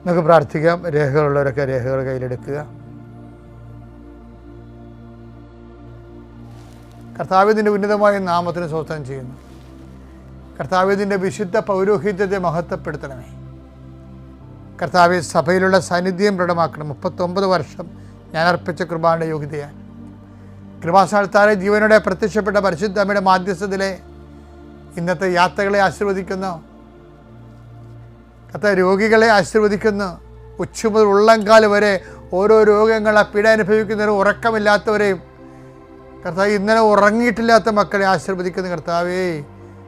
നമുക്ക് പ്രാർത്ഥിക്കാം. രേഖകളുള്ളവരൊക്കെ രേഖകൾ കയ്യിലെടുക്കുക. കർത്താവിൻ്റെ ഉന്നതമായ നാമത്തിന് സ്തോത്രം ചെയ്യുന്നു. കർത്താവിൻ്റെ വിശുദ്ധ പൗരോഹിത്യത്തെ മഹത്വപ്പെടുത്തണമേ. കർത്താവ് സഭയിലുള്ള സാന്നിധ്യം ദൃഢമാക്കണം. 39 വർഷം ഞാൻ അർപ്പിച്ച കൃപാന്റെ യോഗ്യതയാണ്. കൃപാസ്ഥാനത്താലെ ജീവനോടെ പ്രത്യക്ഷപ്പെട്ട പരിശുദ്ധ അമ്മയുടെ മാധ്യസ്ഥത്തിലെ ഇന്നത്തെ യാത്രകളെ ആശീർവദിക്കുന്നു. കർത്താവ് രോഗികളെ ആശീർവദിക്കുന്നു. ഉച്ച മുതൽ ഉള്ളംകാല് വരെ ഓരോ രോഗങ്ങളെ പീഡ അനുഭവിക്കുന്നവരും ഉറക്കമില്ലാത്തവരെയും കർത്താവ് ഇന്നലെ ഉറങ്ങിയിട്ടില്ലാത്ത മക്കളെ ആശീർവദിക്കുന്നു. കർത്താവേ,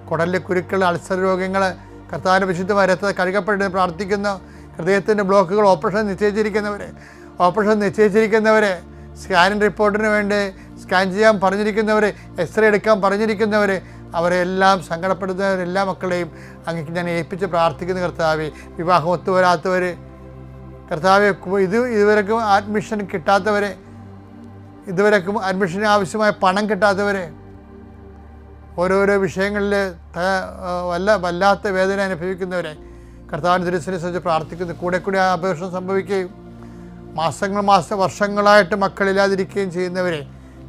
കുടലിലെ കുരുക്കൾ, അൾസർ രോഗങ്ങൾ കർത്താവിൻ്റെ വിശുദ്ധമായ രക്തത്തിൽ കഴുകപ്പെട്ട് പ്രാർത്ഥിക്കുന്നു. ഹൃദയത്തിൻ്റെ ബ്ലോക്കുകൾ ഓപ്പറേഷൻ നിശ്ചയിച്ചിരിക്കുന്നവരെ, സ്കാനിങ് റിപ്പോർട്ടിന് വേണ്ടി സ്കാൻ ചെയ്യാൻ പറഞ്ഞിരിക്കുന്നവർ, എക്സ്റേ എടുക്കാൻ പറഞ്ഞിരിക്കുന്നവർ, അവരെല്ലാം സങ്കടപ്പെടുന്നവർ എല്ലാ മക്കളെയും അങ്ങേക്ക് ഞാൻ ഏൽപ്പിച്ച് പ്രാർത്ഥിക്കുന്നു. കർത്താവെ, വിവാഹം ഒത്തുവരാത്തവർ, കർത്താവെ, ഇതുവരെക്കും അഡ്മിഷൻ കിട്ടാത്തവരെ, ഇതുവരെക്കും അഡ്മിഷന് ആവശ്യമായ പണം കിട്ടാത്തവരെ, ഓരോരോ വിഷയങ്ങളിൽ വല്ലാത്ത വേദന അനുഭവിക്കുന്നവരെ കർത്താവിൻ്റെ തിരുസന്നിധിയെ സംബന്ധിച്ച് പ്രാർത്ഥിക്കുന്നു. കൂടെ അപേക്ഷ സംഭവിക്കുകയും വർഷങ്ങളായിട്ട് മക്കളില്ലാതിരിക്കുകയും ചെയ്യുന്നവരെ,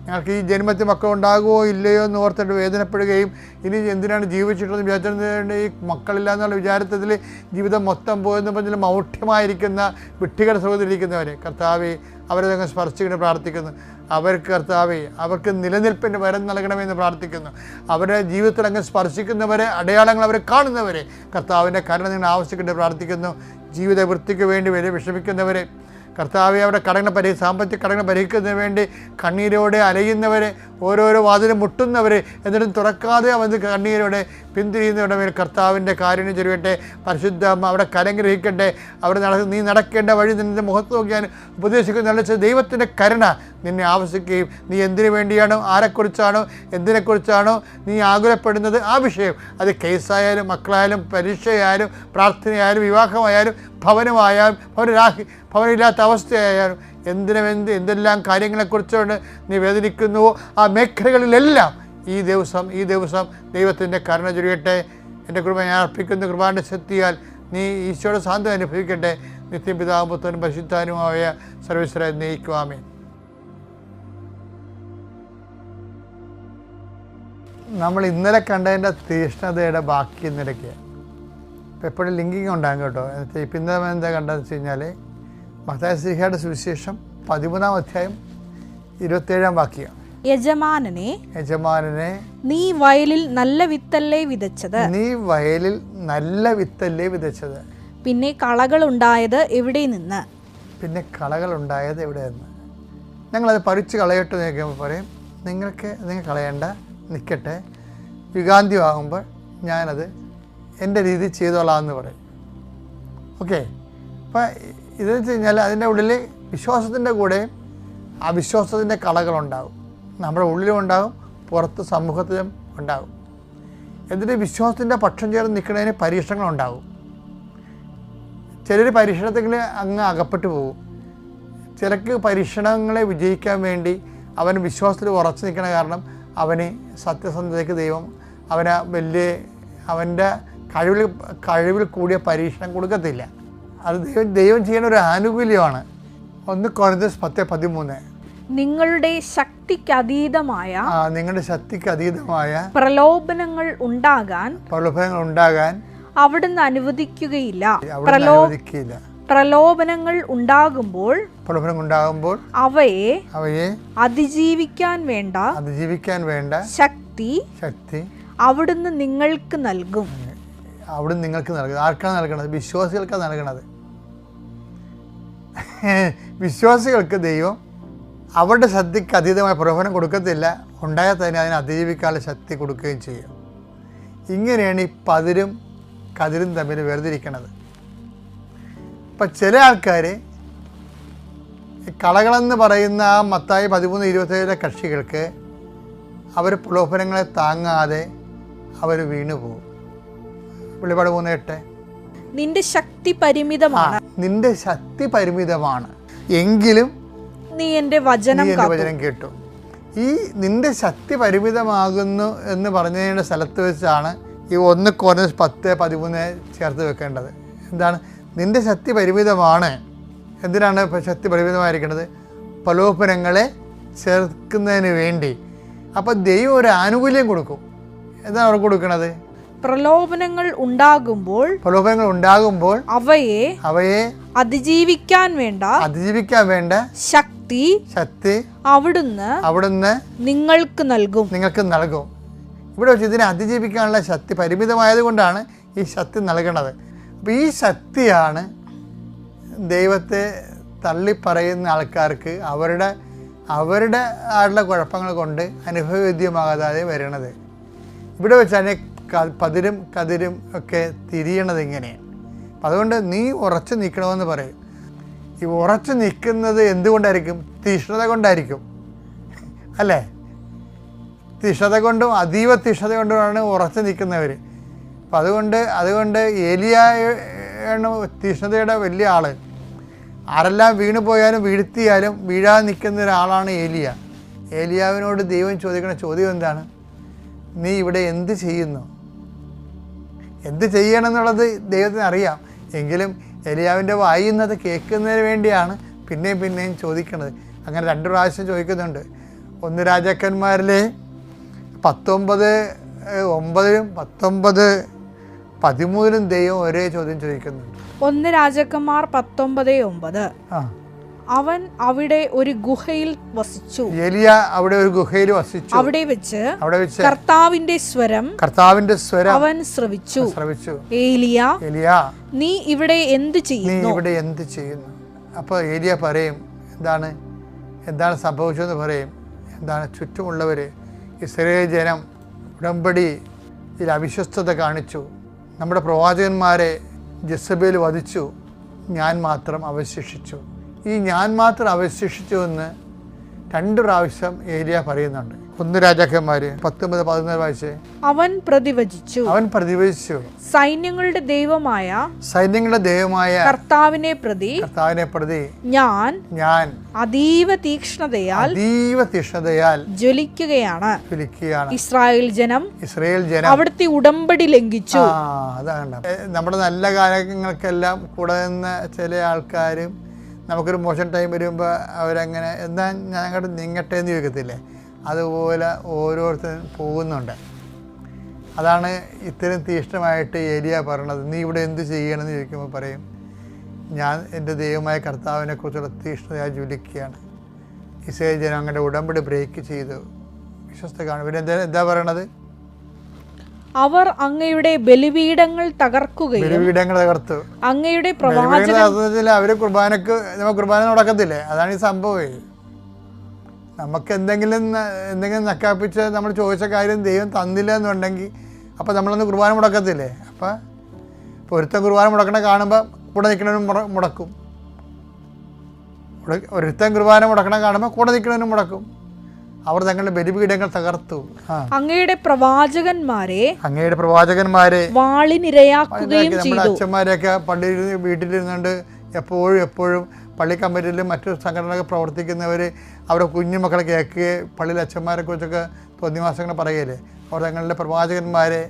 ഞങ്ങൾക്ക് ഈ ജന്മത്തിൽ മക്കളുണ്ടാകുമോ ഇല്ലയോ എന്ന് ഓർത്തിട്ട് വേദനപ്പെടുകയും ഇനി എന്തിനാണ് ജീവിച്ചിട്ടുള്ളത് വിചാരിച്ചത്, ഈ മക്കളില്ല എന്നുള്ള വിചാരത്തിൽ ജീവിതം മൊത്തം പോയെന്ന് പറഞ്ഞാൽ മൗഢ്യമായിരിക്കുന്ന വിഡ്ഢികളുടെ സഹോദരിയിരിക്കുന്നവരെ കർത്താവെ, അവരെ ഞങ്ങൾ സ്പർശിക്കണം പ്രാർത്ഥിക്കുന്നു. അവർക്ക് കർത്താവെ, അവർക്ക് നിലനിൽപ്പിൻ്റെ വരം നൽകണമെന്ന് പ്രാർത്ഥിക്കുന്നു. അവരുടെ ജീവിതത്തിൽ അങ്ങ് സ്പർശിക്കുന്നവരെ, അടയാളങ്ങൾ അവരെ കാണുന്നവരെ കർത്താവിൻ്റെ കരുണ നിങ്ങൾ ആവശ്യപ്പെട്ട് പ്രാർത്ഥിക്കുന്നു. ജീവിത വൃത്തിക്ക് വേണ്ടി വിഷമിക്കുന്നവരെ കർത്താവെ, അവരുടെ സാമ്പത്തിക കടങ്ങൾ പരിഹരിക്കുന്നതിന് വേണ്ടി കണ്ണീരോടെ അലയുന്നവരെ, ഓരോരോ വാതിലും മുട്ടുന്നവരെ, എന്നിട്ടും തുറക്കാതെ അവന് കണ്ണീരോടെ പിന്തിരിയുന്നവരുടെ മേൽ കർത്താവിൻ്റെ കാരുണ്യം ചൊരിയട്ടെ. പരിശുദ്ധ അമ്മ അവിടെ കരഗ്രഹിക്കട്ടെ. നീ നടക്കേണ്ട വഴി നിന്റെ മുഖത്ത് നോക്കിയാൽ ഉപദേശിക്കുന്ന ദൈവത്തിൻ്റെ കരുണ നിന്നെ ആവശ്യിക്കുകയും നീ എന്തിനു വേണ്ടിയാണോ, ആരെക്കുറിച്ചാണോ, എന്തിനെക്കുറിച്ചാണോ നീ ആകുലപ്പെടുന്നത് ആ വിഷയം, അത് കേസായാലും മക്കളായാലും പരീക്ഷയായാലും പ്രാർത്ഥനയായാലും വിവാഹമായാലും ഭവനമായാലും ഭവനമില്ലാത്ത അവസ്ഥയായാലും എന്തെല്ലാം കാര്യങ്ങളെക്കുറിച്ചുകൊണ്ട് നീ വേദനിക്കുന്നുവോ ആ മേഖലകളിലെല്ലാം ഈ ദിവസം ദൈവത്തിൻ്റെ കരുണ ചൊരിയട്ടെ. എൻ്റെ കൃപ ഞാൻ അർപ്പിക്കുന്ന കൃപാന്റെ ശക്തിയാൽ നീ ഈശോയുടെ സാന്ത്വനം അനുഭവിക്കട്ടെ. നിത്യം പിതാവും പുത്രനും പരിശുദ്ധാനുമായ സർവ്വേശ്വരനെ നയിക്കുവാമേ. നമ്മൾ ഇന്നലെ കണ്ടതിൻ്റെ തീഷ്ണതയുടെ ബാക്കി ഇന്നലേക്ക് ഇപ്പം എപ്പോഴും ലിങ്കിങ് ഉണ്ടാകും കേട്ടോ. ഇപ്പം ഇന്നലെ എന്താ കണ്ടതെന്ന് വെച്ച് കഴിഞ്ഞാൽ മത്തായി ശ്ലീഹായുടെ സുവിശേഷം 13-ാം അധ്യായം 27-ാം വാക്യം, യജമാനനെ നീ വയലിൽ നല്ല വിത്തല്ലേ വിതച്ചത്, പിന്നെ കളകൾ ഉണ്ടായത് എവിടെ നിന്ന്? ഞങ്ങളത് പറിച്ച് കളയട്ടെ നോക്കുമ്പോൾ പറയും, നിങ്ങൾ കളയണ്ട, നിൽക്കട്ടെ, യുഗാന്ത്യമാകുമ്പോൾ ഞാനത് എൻ്റെ രീതി ചെയ്തോളാമെന്ന് പറയും. ഓക്കെ, അപ്പം ഇതെന്ന് വെച്ച് കഴിഞ്ഞാൽ അതിൻ്റെ ഉള്ളിൽ വിശ്വാസത്തിൻ്റെ കൂടെ അവിശ്വാസത്തിൻ്റെ കളകളുണ്ടാകും. നമ്മുടെ ഉള്ളിലും ഉണ്ടാകും, പുറത്ത് സമൂഹത്തിലും ഉണ്ടാകും. എന്നിട്ട് വിശ്വാസത്തിൻ്റെ പക്ഷം ചേർന്ന് നിൽക്കുന്നതിന് പരീക്ഷണങ്ങളുണ്ടാകും. ചിലർ പരീക്ഷണത്തിൽ അങ്ങ് അകപ്പെട്ടു പോകും. ചിലർക്ക് പരീക്ഷണങ്ങളെ വിജയിക്കാൻ വേണ്ടി അവൻ വിശ്വാസത്തിൽ ഉറച്ചു നിൽക്കുന്ന കാരണം അവന് സത്യസന്ധതയ്ക്ക് ദൈവം അവൻ്റെ കഴിവിൽ കൂടിയ പരീക്ഷണം കൊടുക്കത്തില്ല. അത് ദൈവം ചെയ്യുന്ന ഒരു ആനുകൂല്യമാണ്. 1 കൊരിന്ത്യർ 10:13 നിങ്ങളുടെ ശക്തിക്ക് അതീതമായ പ്രലോഭനങ്ങൾ ഉണ്ടാകാൻ അവിടുന്ന് അനുവദിക്കുകയില്ല. പ്രലോഭനങ്ങൾ ഉണ്ടാകുമ്പോൾ അവയെ അതിജീവിക്കാൻ വേണ്ട ശക്തി അവിടുന്ന് നിങ്ങൾക്ക് നൽകും. ആർക്കാണ് നൽകണത്? വിശ്വാസികൾക്കാണ് നൽകണത്. വിശ്വാസികൾക്ക് ദൈവം അവരുടെ ശക്തിക്ക് അതീതമായ പ്രലോഭനം കൊടുക്കത്തില്ല, ഉണ്ടായാൽ തന്നെ അതിനെ അതിജീവിക്കാനുള്ള ശക്തി കൊടുക്കുകയും ചെയ്യും. ഇങ്ങനെയാണ് ഈ പതിരും കതിരും തമ്മിൽ വേർതിരിക്കണത്. ഇപ്പം ചില ആൾക്കാർ കളകളെന്ന് പറയുന്ന ആ മത്തായി 13:27 കക്ഷികൾക്ക് അവർ പ്രലോഭനങ്ങളെ താങ്ങാതെ അവർ വീണുപോകും. വെളിപാട് 3:8 നിന്റെ ശക്തി പരിമിതമാണ്, എങ്കിലും നീ എൻ്റെ വചനം കേട്ടു. ഈ നിന്റെ ശക്തി പരിമിതമാകുന്നു എന്ന് പറഞ്ഞതിൻ്റെ സ്ഥലത്ത് വെച്ചാണ് ഈ 1 കൊരിന്ത്യർ 10:13 ചേർത്ത് വെക്കേണ്ടത്. എന്താണ്? നിൻ്റെ ശക്തി പരിമിതമാണ്. എന്തിനാണ് ഇപ്പോൾ ശക്തി പരിമിതമായിരിക്കുന്നത്? പ്രലോഭനങ്ങളെ ചേർക്കുന്നതിന് വേണ്ടി. അപ്പോൾ ദൈവം ഒരു ആനുകൂല്യം കൊടുക്കും. എന്താണ് അവർ കൊടുക്കുന്നത്? പ്രലോഭനങ്ങൾ ഉണ്ടാകുമ്പോൾ അവയെ അതിജീവിക്കാൻ വേണ്ട ശക്തി അവിടുന്ന് നിങ്ങൾക്ക് നൽകും. ഇവിടെ വെച്ച് ഇതിനെ അതിജീവിക്കാനുള്ള ശക്തി പരിമിതമായത് കൊണ്ടാണ് ഈ ശക്തി നൽകണത്. അപ്പോൾ ഈ ശക്തിയാണ് ദൈവത്തെ തള്ളിപ്പറയുന്ന ആൾക്കാർക്ക് അവരുടെ ആളുടെ കുഴപ്പങ്ങൾ കൊണ്ട് അനുഭവവേദ്യമാകാതെ വരണത്. ഇവിടെ വെച്ചാണ് പതിരും കതിരും ഒക്കെ തിരിയണത് ഇങ്ങനെയാണ്. അതുകൊണ്ട് നീ ഉറച്ചു നിൽക്കണമെന്ന് പറയും. ഈ ഉറച്ചു നിൽക്കുന്നത് എന്തുകൊണ്ടായിരിക്കും? തീഷ്ണത കൊണ്ടായിരിക്കും, അല്ലേ? തീഷ്ണത കൊണ്ടും അതീവ തീഷ്ണത കൊണ്ടുമാണ് ഉറച്ചു നിൽക്കുന്നവർ. അപ്പം അതുകൊണ്ട് ഏലിയായാണ് തീഷ്ണതയുടെ വലിയ ആൾ. ആരെല്ലാം വീണു പോയാലും വീഴ്ത്തിയാലും വീഴാതെ നിൽക്കുന്ന ഒരാളാണ് ഏലിയ. ഏലിയാവിനോട് ദൈവം ചോദിക്കുന്ന ചോദ്യം എന്താണ്? നീ ഇവിടെ എന്ത് ചെയ്യുന്നു? എന്ത് ചെയ്യണം എന്നുള്ളത് ദൈവത്തിന് അറിയാം. എങ്കിലും ഏലിയാവിൻ്റെ വായിന്നത് കേൾക്കുന്നതിന് വേണ്ടിയാണ് പിന്നെയും ചോദിക്കുന്നത്. അങ്ങനെ 2 പ്രാവശ്യം ചോദിക്കുന്നുണ്ട്. 1 രാജാക്കന്മാരിലെ 19:9 19:13 ദൈവം ഒരേ ചോദ്യം ചോദിക്കുന്നുണ്ട്. 1 രാജാക്കന്മാർ 19:9. അവൻ അവിടെ ഒരു ഗുഹയിൽ വസിച്ചു. ഏലിയ അവിടെ ഒരു ഗുഹയിൽ വസിച്ചു. അവിടെ വെച്ച് കർത്താവിന്റെ സ്വരം അവൻ ശ്രവിച്ചു. ഏലിയ, നീ ഇവിടെ എന്ത് ചെയ്യുന്നു? അപ്പോൾ ഏലിയ പറയും, എന്താണ് സംഭവിച്ചതെന്ന് പറയും. എന്താണ് ചുറ്റുമുള്ളവർ ഇസ്രായേൽ ജനം ഉടമ്പടിയിൽ അവിശ്വസ്തത കാണിച്ചു. നമ്മുടെ പ്രവാചകന്മാരെ ജെസബേൽ വധിച്ചു. ഞാൻ മാത്രം അവശേഷിച്ചു. ഈ ഞാൻ മാത്രം അവശേഷിച്ചു എന്ന് 2 പ്രാവശ്യം ഏലിയ പറയുന്നുണ്ട്. 1 രാജാക്കന്മാർ 19:14 വായിച്ചേ. അവൻ പ്രതിവചിച്ചു. സൈന്യങ്ങളുടെ ദൈവമായ കർത്താവിനെ പ്രതി ഞാൻ അതീവ തീക്ഷ്ണതയാൽ ജ്വലിക്കുകയാണ്. ഇസ്രായേൽ ജനം അവിടുത്തെ ഉടമ്പടി ലംഘിച്ചു. അതാണ് നമ്മുടെ നല്ല കാര്യങ്ങൾക്കെല്ലാം കൂടെ നിന്ന ചില ആൾക്കാരും നമുക്കൊരു മോശം ടൈം വരുമ്പോൾ അവരങ്ങനെ എന്താ ഞാൻ അങ്ങോട്ട് നിങ്ങട്ടെ എന്ന് ചോദിക്കത്തില്ലേ? അതുപോലെ ഓരോരുത്തരും പോകുന്നുണ്ട്. അതാണ് ഇത്രയും തീഷ്ണമായിട്ട് ഏലിയ പറയണത്. നീ ഇവിടെ എന്ത് ചെയ്യണമെന്ന് ചോദിക്കുമ്പോൾ പറയും, ഞാൻ എൻ്റെ ദൈവമായ കർത്താവിനെ കുറിച്ചുള്ള തീഷ്ണതയായി ജ്വലിക്കുകയാണ്. ഇസ്രായേൽ ജനം അങ്ങനെ ഉടമ്പടി ബ്രേക്ക് ചെയ്തു. വിശ്വസ്ത കാണും. പിന്നെ എന്താ പറയണത്? അവർ അങ്ങയുടെ ബലിപീഠങ്ങൾ തകർത്തു. അങ്ങയുടെ അവര് കുർബാന മുടക്കത്തില്ലേ? അതാണ് ഈ സംഭവം. നമുക്ക് എന്തെങ്കിലും നക്കാപ്പിച്ച് നമ്മൾ ചോദിച്ച കാര്യം ദൈവം തന്നില്ല എന്നുണ്ടെങ്കിൽ അപ്പം നമ്മളൊന്ന് കുർബാന മുടക്കത്തില്ലേ? അപ്പം ഒരുത്തൻ കുർബാന മുടക്കണ കാണുമ്പോൾ കൂടെ നിൽക്കണവനും മുടക്കും. ഒരുത്തൻ കുർബാന മുടക്കണ കാണുമ്പോൾ കൂടെ നിൽക്കണവനും മുടക്കും. അവർ തങ്ങളുടെ ബലിപീഠങ്ങൾ തകർത്തു. അങ്ങയുടെ പ്രവാചകന്മാരെ വാളിനിരയാക്കുകയും ചെയ്തു. നമ്മുടെ അച്ഛന്മാരെയൊക്കെ പള്ളിയിൽ വീട്ടിലിരുന്നുകൊണ്ട് എപ്പോഴും പള്ളി കമ്മിറ്റിയിലും മറ്റു സംഘടനകളൊക്കെ പ്രവർത്തിക്കുന്നവർ അവരുടെ കുഞ്ഞുമക്കളെ കേൾക്കുകയും പള്ളിയിൽ അച്ഛന്മാരെ കുറിച്ചൊക്കെ തോന്നിവാസങ്ങൾ പറയുകയില്ലേ? അവർ തങ്ങളുടെ പ്രവാചകന്മാരെ,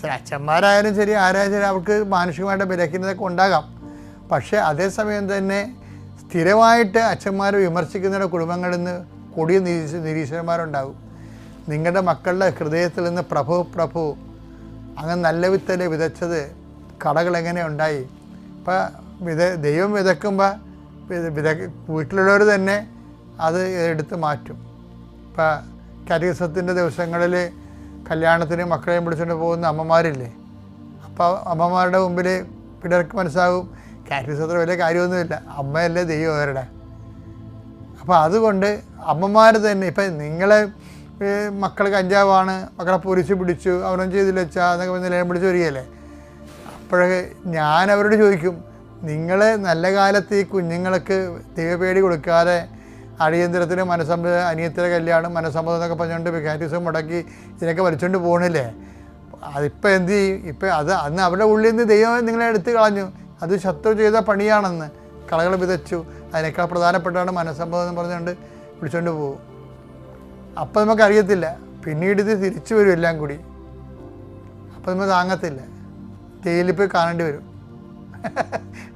ചില അച്ഛന്മാരായാലും ശരി ആരായാലും ശരി, അവർക്ക് മാനുഷികമായിട്ട് ബലഹീനതയൊക്കെ ഉണ്ടാകാം. പക്ഷേ അതേസമയം തന്നെ സ്ഥിരമായിട്ട് അച്ഛന്മാരെ വിമർശിക്കുന്നവരുടെ കുടുംബങ്ങളിൽ നിന്ന് കൊടിയ നിരീശ്വരന്മാരുണ്ടാകും. നിങ്ങളുടെ മക്കളുടെ ഹൃദയത്തിൽ നിന്ന് പ്രഭു അങ്ങനെ നല്ല വിത്തല്ലേ വിതച്ചത്, കടകൾ എങ്ങനെ ഉണ്ടായി? ഇപ്പം ദൈവം വിതക്കുമ്പോൾ വീട്ടിലുള്ളവർ തന്നെ അത് എടുത്ത് മാറ്റും. ഇപ്പം കാറ്റഗിസത്തിൻ്റെ ദിവസങ്ങളിൽ കല്യാണത്തിന് മക്കളെയും പിടിച്ചുകൊണ്ട് പോകുന്ന അമ്മമാരില്ലേ? അപ്പോൾ അമ്മമാരുടെ മുമ്പിൽ പിള്ളേർക്ക് മനസ്സാകും കാറ്റഗിസത്തിൽ വലിയ കാര്യമൊന്നുമില്ല, അമ്മയല്ലേ ദൈവം അവരുടെ. അപ്പോൾ അതുകൊണ്ട് അമ്മമാർ തന്നെ ഇപ്പം നിങ്ങളെ മക്കൾ കഞ്ചാവാണ്, മക്കളെ പോലീസ് പിടിച്ചു, അവനൊന്നും ചെയ്തില്ല വെച്ചാൽ എന്നൊക്കെ നിലയം പിടിച്ച് വരികയല്ലേ? അപ്പോഴേ ഞാൻ അവരോട് ചോദിക്കും, നിങ്ങൾ നല്ല കാലത്ത് ഈ കുഞ്ഞുങ്ങൾക്ക് ദൈവപേടി കൊടുക്കാതെ അടിയന്തരത്തിന് അനിയത്തിൻ്റെ കല്യാണം മനസ്സമ്മതം എന്നൊക്കെ പറഞ്ഞുകൊണ്ട് കാറ്റഗിസം മുടക്കി ഇതിനൊക്കെ വലിച്ചുകൊണ്ട് പോകണില്ലേ? അതിപ്പോൾ എന്ത് ചെയ്യും? ഇപ്പം അന്ന് അവരുടെ ഉള്ളിൽ നിന്ന് ദൈവം നിങ്ങളെ എടുത്ത് കളഞ്ഞു. അത് ശത്രു ചെയ്ത പണിയാണെന്ന് കളകൾ വിതച്ചു. അതിനേക്കാൾ പ്രധാനപ്പെട്ടാണ് മനസ്സമ്മതം എന്ന് പറഞ്ഞുകൊണ്ട് വിളിച്ചുകൊണ്ട് പോകും. അപ്പം നമുക്കറിയത്തില്ല, പിന്നീട് ഇത് തിരിച്ചു വരും എല്ലാം കൂടി. അപ്പം നമ്മൾ താങ്ങത്തില്ല, ജയിലിൽ പോയി കാണേണ്ടി വരും.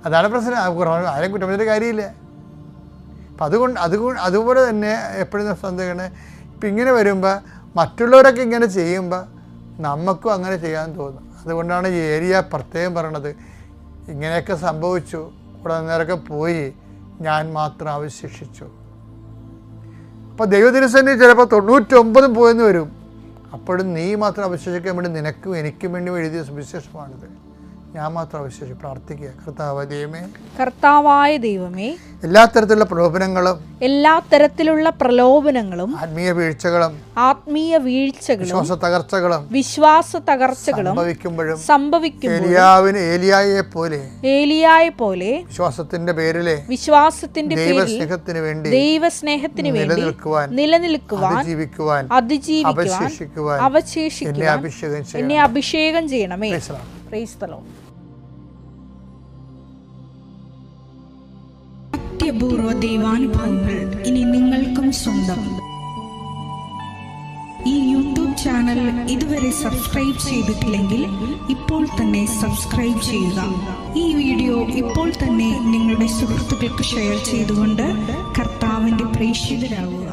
അതാണ് പ്രശ്നം. ആരെയും കുറ്റം പറഞ്ഞിട്ട് കാര്യമില്ല. അപ്പം അതുപോലെ തന്നെ എപ്പോഴും സന്ദേഹമാണ്. ഇപ്പം ഇങ്ങനെ വരുമ്പോൾ മറ്റുള്ളവരൊക്കെ ഇങ്ങനെ ചെയ്യുമ്പോൾ നമുക്കും അങ്ങനെ ചെയ്യാൻ തോന്നും. അതുകൊണ്ടാണ് ഈ ഏരിയ പ്രത്യേകം പറയണത്, ഇങ്ങനെയൊക്കെ സംഭവിച്ചു, കൂടെ നേരൊക്കെ പോയി, ഞാൻ മാത്രം അവശേഷിച്ചു. അപ്പോൾ ദൈവദിനസന്നിധി ചിലപ്പോൾ 99 പോയെന്ന് വരും. അപ്പോഴും നീ മാത്രം അവശേഷിക്കാൻ വേണ്ടി നിനക്കും എനിക്കും വേണ്ടി എഴുതിയ സുവിശേഷമാണിത്. ഞാൻ മാത്രം അവശേഷിച്ച് പ്രാർത്ഥിക്കുക. കർത്താവായ ദൈവമേ, എല്ലാ തരത്തിലുള്ള പ്രലോഭനങ്ങളും ആത്മീയ വീഴ്ചകളും വിശ്വാസ തകർച്ചകളും സംഭവിക്കുമ്പോഴും ഏലിയായെ പോലെ വിശ്വാസത്തിന്റെ പേരിലെ ദൈവസ്നേഹത്തിന് വേണ്ടി നിലനിൽക്കുവാൻ അതിജീവിക്കുവാൻ അവശേഷിക്കുവാൻ എന്നെ അഭിഷേകം ചെയ്യണമേ. Praise the Lord. അത്യപൂർവ ദൈവാനുഭവങ്ങൾ ഇനി നിങ്ങൾക്കും സ്വന്തം. ഈ യൂട്യൂബ് ചാനൽ ഇതുവരെ സബ്സ്ക്രൈബ് ചെയ്തിട്ടില്ലെങ്കിൽ ഇപ്പോൾ തന്നെ സബ്സ്ക്രൈബ് ചെയ്യുക. ഈ വീഡിയോ ഇപ്പോൾ തന്നെ നിങ്ങളുടെ സുഹൃത്തുക്കൾക്ക് ഷെയർ ചെയ്തുകൊണ്ട് കർത്താവിൻ്റെ പ്രേക്ഷിതരാകുക.